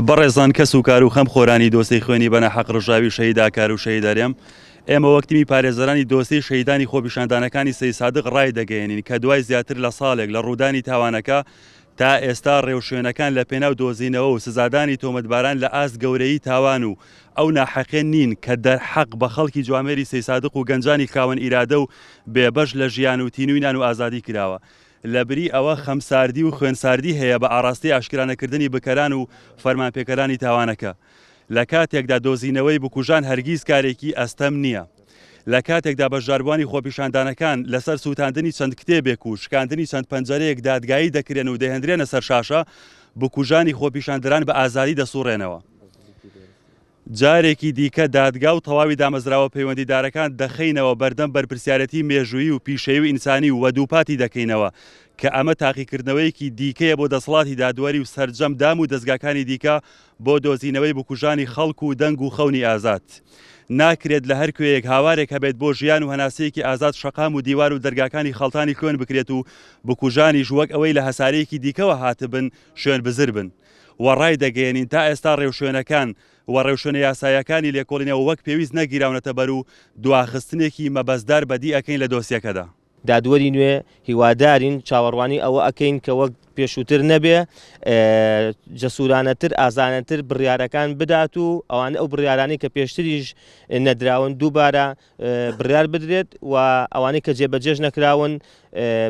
بەڕێزان کەس و کار و خەم خۆرانی دۆسەی خوێنی بەنە حەق ڕژاوی شەهیداکار و شەهیدەرێم ئێمە وەکتیمی پارێزەرانی دۆسەی شەهیدانی خۆپیشاندانەکانی سەید سادق ڕای دەگەیەنین کە دوای زیاتر لە ساڵێک لە ڕوودانی تاوانەکە تا ئێستا ڕێوشوێنەکان لە پێناو دۆزینەوە و سزادانی تۆمەتباران لە ئاست گەورەی تاوان و ئەو ناحەقێن نین کە دەرحەق بە خەڵکی جوامێری سەید سادق و گەنجانی خاوەن ئیرادە و بێبەش لە ژیان و تینوینان و ئازادی کراوە. لەبری ئەوە خەمساردی و خوێنساردی هەیە بە ئاڕاستی ئاشکرانەکردنی بکەران و فەرمانپێکەرانی تاوانەکە. لە کاتێکدا دۆزینەوەی بکوژان هەرگیز کارێکی ئەستەم نییە. لە کاتێکدا بەشداربووانی خۆپیشاندانەکان لەسەر سووتاندنی چەند کتێبێک و شکاندنی چەند پەنجەرەیەک دادگایی دەکرێن و دەهێنرێنە سەر شاشە، بکوژانی خۆپیشاندەران بە ئازادی دەسوڕێنەوە. جارێکی دیکە دادگا و تەواوی دامەزراوە پەیوەندیدارەکان دەخینەوە بەردەم بەرپرسیارەتی مێژوویی و پیشەوی و ئینسانی و وەدووپاتی دەکەینەوە کە ئەمە تاقیکردنەوەیەکی دیکەیە بۆ دەسەڵاتی دادوەری و سەرجەم دام و دەستگاکانی دیکە بۆ دۆزینەوەی بکوژانی خەڵک و دەنگ و خەونی ئازاد. ناکرێت لە هەر کوێیەک هاوارێک هەبێت بۆ ژیان و هەناسەیەکی ئازاد شەقام و دیوار و دەرگاکانی خەڵتانی خوێن بکرێت و بکوژانیش وەک ئەوەی لە هەسارەیەکی دیکەوە هاتبن شوێن بزر بن. وەڕای دەگەێنین تا ئێستا ڕێوشوێنەکان و ڕێوشوێنە یاسایەکانی لێکۆڵینەوە وەک پێویست نەگیراونەتە بەر و دواخستنێکی مەبەستدار بەدی ئەەکەین لە دۆسیەکەدا. دادوەری نوێ هیوادارین چاوەڕوانی ئەوە ئەەکەین کە وەک پێشووتر نەبێ جەسوورانەتر ئازانەتر بڕیارەکان بدات و ئەوانە ئەو بڕیارانی کە پێشتریش نەدراون دووبارە بڕیار بدرێت و ئەوانەی کە جێبەجێش نەکراون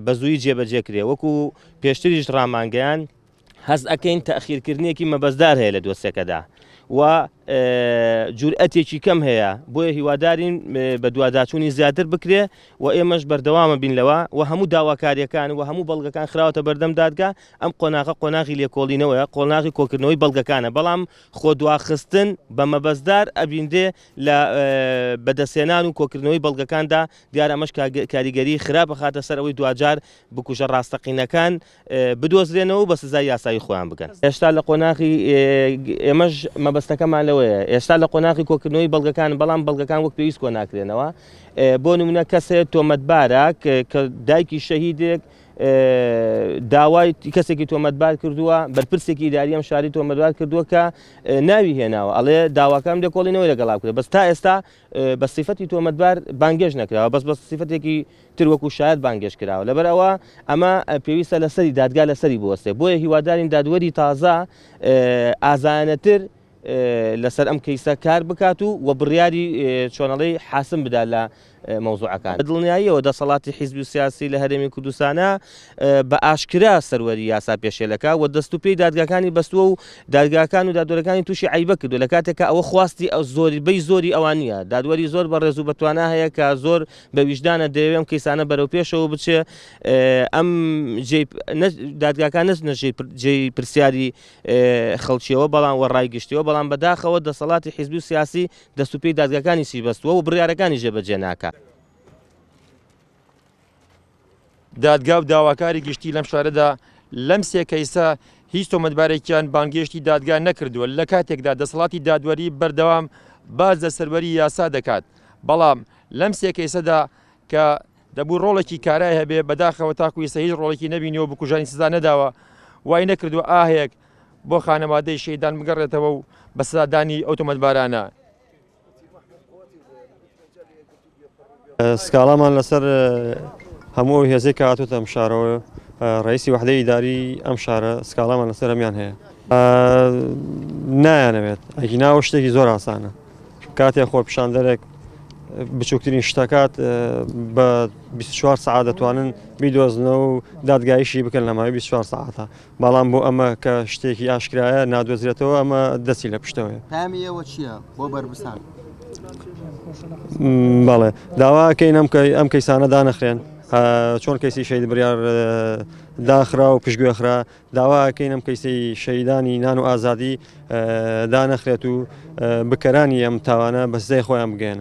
بە زووی جێبەجێکرێ. وەکو پێشتریش ڕامانگەیان هەست ئەەکەین تەخیرکردنیەکی مەبەستدار هەیە لە دۆسیەکەدا و جورئەتێکی کەم هەیە بۆیە هیوادارین بە دوواداچوونی زیاتر بکرێ و ئێمەش بەردەوامە بینلەوە و هەموو داواکاریەکان و هەموو بەڵگەکان خراوەتە بەردەم دادگا. ئەم قۆناغی لێکۆڵینەوەیە قۆناغی کۆکردنەوەی بەڵگەکانە، بەڵام خۆ دواخستن بە مەبەستدار ئەبیندێ لە بەدەستێنان و کۆکردنەوەی بەڵگەکاندا دیارە ئەمەش کاریگەری خراپە خاتە سەر ئەوەی دوجار بکوژە ڕاستەقینەکان بدۆزرێنەوە و بە سزای یاسایی خۆیان بگەن. هێشتا لە قۆناغی ئێمەش مەبەستەکەمان لەوەیە، ئێستا لە قۆناغی کۆکردنەوەی بەڵگەکان بەڵام بەڵگەکان وەک پێویست کۆ ناکرێنەوە. بۆ نمونە کەسێک تۆمەتبارە کە دایکی شەهیدێک داوای کەسێکی تۆمەتبار کردووە، بەرپرسێکی ئیداری ئەم شاری تۆمەتبار کردووە کە ناوی هێناوە، ئەڵێ داواکەم لێکۆڵینەوەی لەگەڵا کرێت، بەس تا ئێستا بە سیفەتی تۆمەتبار بانگێژ نەکراوە، بەس بە سیفەتێکی تر وەکو شاید بانگێژ کراوە. لەبەر ئەوە ئەمە پێویستە لەسەری دادگا لەسەری بوەستێ. بۆیە هیوادارین دادوەری تازە ئازانەتر لەسەر ئەم کەیسە کار بکات و بڕیاری چۆنەڵی حاسم بدا لە مەوزوعەکان. دڵنیاییەوە دەسەڵاتی حیزبی و سیاسی لە هەرێمی کوردستانە بە ئاشکرا سەروەری یاسا پێشێلەکە و دەست و پێی دادگاکانی بەستووە و دادگاکان و دادوەرەکانی تووشی عیبە کردو لە کاتێکە ئەوە خواستی زۆربەی زۆری ئەوان نییە. دادوەری زۆر بە ڕێز و بەتوانە هەیە کە زۆر بە ویژدانە دەوێت ئەم کەیسانە بەرەو پێشەوە بچێ. ئەم دادگاکان جێی پرسیاری خەڵکیەوە بەڵام وە ڕایگەشتیەوە، بەڵام بەداخەوە دەسەڵاتی حیزبی و سیاسی دەست و پێی دادگاکانی سی بەستووە و بڕیارەکانی جێبەجێ ناکات. دادگا و داواکاری گشتی لەم شارەدا لەم سێ کەیسە هیچ تۆمەتبارێکیان بانگێشتی دادگا نەکردووە. لە کاتێکدا دەسەڵاتی دادوەری بەردەوام باز لە سەروەری یاسا دەکات، بەڵام لەم سێ کەیسەدا کە دەبوو ڕۆڵێکی کارای هەبێ بەداخەوە تاکو ئێستا هیچ ڕۆڵێکی نەبینیەوە بکوژانی سزا نەداوە، وای نەکردووە ئاهەیەک بۆ خانەوادەی شەیدان بگەڕێتەوە و بە سزادانی ئەو تۆمەتبارانە. سکاڵامان لەسەر هەموو هێزێک هاتوتە ئەم شارەوە، ڕئیسی وحدەی ئیداری ئەم شارە سکاڵامان لەسەر هەمیان هەیە. نایانەوێت ئەگیناوە شتێکی زۆر ئاسانە، کاتێک خۆپیشاندەرێک بچووکترین شتەکات بە 24 سعات دەتوانن بیدۆزنەوە و دادگایشی بکەن لە ماوەی 24 سعاتە، بەڵام بۆ ئەمە کە شتێکی ئاشکرایە نادۆزرێتەوە ئەمە دەستی لە پشتەوەیە. پامیەوە چییە بۆ بەربسان؟ بەڵێ داواکەین ئەم کەیسانە دانەخرێن، چۆن کەیسی شەید بڕیار داخرا و پشتگوێخرا، داواکەین ئەم کەیسی شەیدانی نان و ئازادی دانەخرێت و بکەرانی ئەم تاوانە بە سزای خۆیان بگەێنن.